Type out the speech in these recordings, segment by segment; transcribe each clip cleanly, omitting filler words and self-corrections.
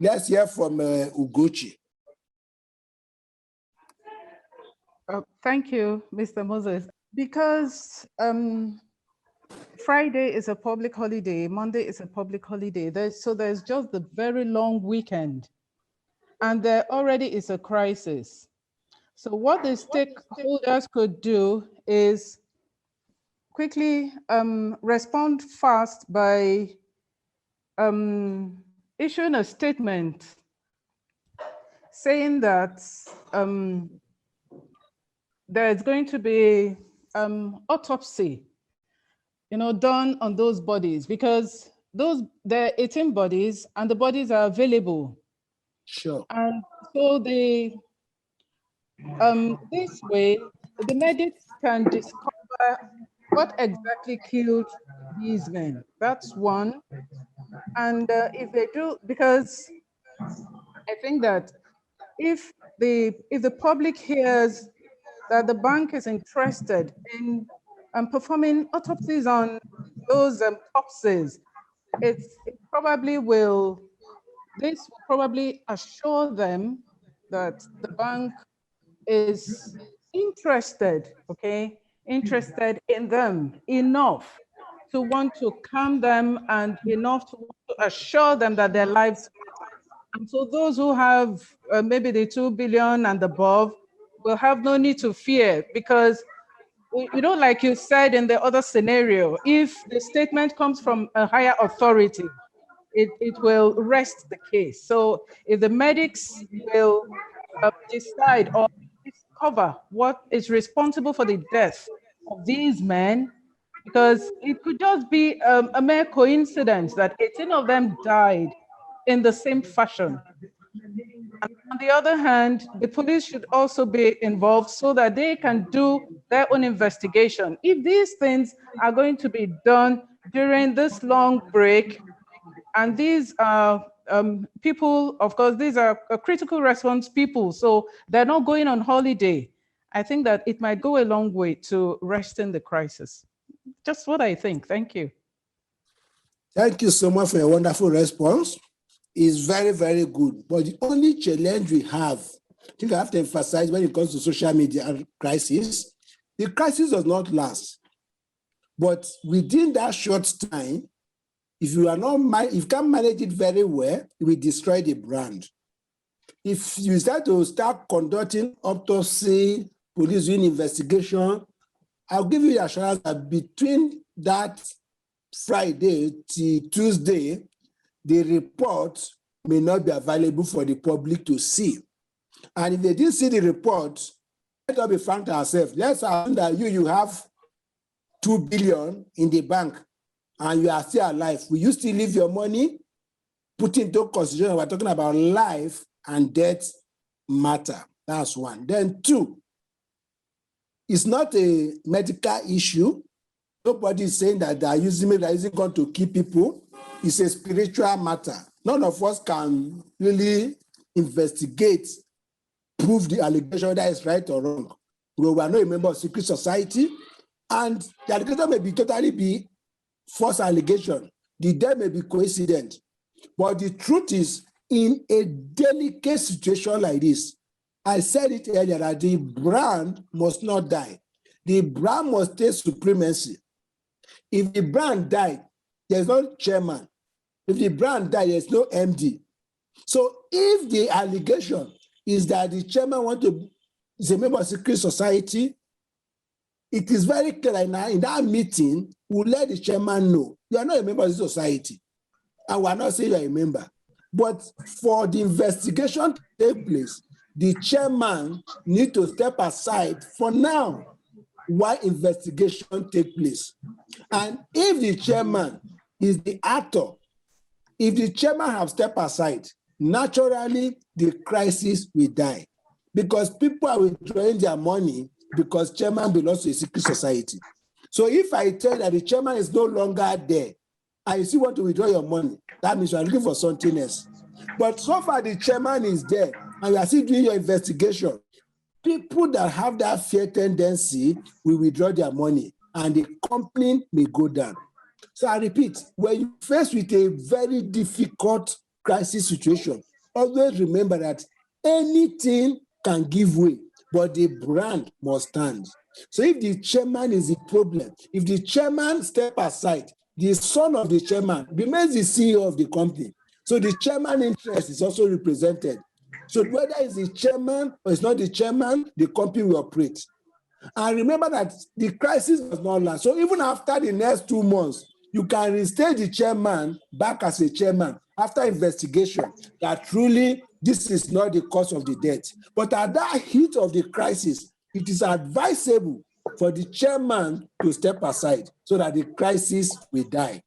Let's hear from Ugochi. Thank you, Mr. Moses. Because Friday is a public holiday, Monday is a public holiday. So there's just the very long weekend, and there already is a crisis. So what the stakeholders could do is quickly respond fast by issuing a statement saying that there's going to be autopsy, done on those bodies, because there are 18 bodies and the bodies are available. Sure. And so this way, the medics can discover what exactly killed these men. That's one. And if they do, because I think that if the public hears that the bank is interested in performing autopsies on those corpses, this will probably assure them that the bank is interested in them enough to want to calm them and enough to want to assure them that their lives matter. And so those who have maybe the 2 billion and above will have no need to fear, because like you said in the other scenario, if the statement comes from a higher authority, it will rest the case. So if the medics will decide or discover what is responsible for the death of these men, because it could just be a mere coincidence that 18 of them died in the same fashion. And on the other hand, the police should also be involved so that they can do their own investigation. If these things are going to be done during this long break, and these are people, of course, these are critical response people, so they're not going on holiday, I think that it might go a long way to arresting the crisis. Just what I think. Thank you. Thank you so much for your wonderful response. It's very, very good. But the only challenge we have, I think I have to emphasize when it comes to social media crisis, the crisis does not last. But within that short time, if you can't manage it very well, it will destroy the brand. If you start conducting autopsy, police doing investigation, I'll give you the assurance that between that Friday to Tuesday, the report may not be available for the public to see. And if they didn't see the report, let us be frank to ourselves. Let's assume that you have 2 billion in the bank and you are still alive. Will you still leave your money? Put into consideration, we're talking about life and death matter. That's one. Then two, it's not a medical issue. Nobody is saying that they are using gun to kill people. It's a spiritual matter. None of us can really investigate, prove the allegation whether it's right or wrong. We are not a member of secret society, and the allegation may be totally false allegation. The death may be coincident. But the truth is, in a delicate situation like this, I said it earlier that the brand must not die. The brand must take supremacy. If the brand died, there's no chairman. If the brand died, there's no MD. So if the allegation is that the chairman is a member of secret society, it is very clear right now in that meeting, we'll let the chairman know you are not a member of the society. And we're not saying you're a member. But for the investigation to take place, the chairman needs to step aside for now while investigation takes place. And if the chairman is the actor, if the chairman have stepped aside, naturally the crisis will die. Because people are withdrawing their money because chairman belongs to a secret society. So if I tell that the chairman is no longer there, and you still want to withdraw your money, that means you are looking for something else. But so far the chairman is there, and you are still doing your investigation. People that have that fear tendency will withdraw their money, and the company may go down. So I repeat, when you're faced with a very difficult crisis situation, always remember that anything can give way, but the brand must stand. So if the chairman is the problem, if the chairman step aside, the son of the chairman remains the CEO of the company. So the chairman interest is also represented. So whether it's the chairman or it's not the chairman, the company will operate. And remember that the crisis does not last. So even after the next 2 months, you can reinstate the chairman back as a chairman after investigation that truly this is not the cause of the death. But at that heat of the crisis, it is advisable for the chairman to step aside so that the crisis will die.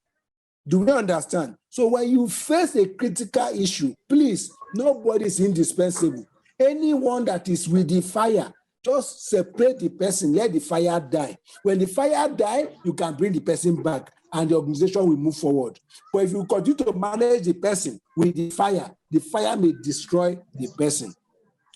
Do we understand? So when you face a critical issue, please, nobody is indispensable. Anyone that is with the fire, just separate the person, let the fire die. When the fire dies, you can bring the person back and the organization will move forward. But if you continue to manage the person with the fire may destroy the person.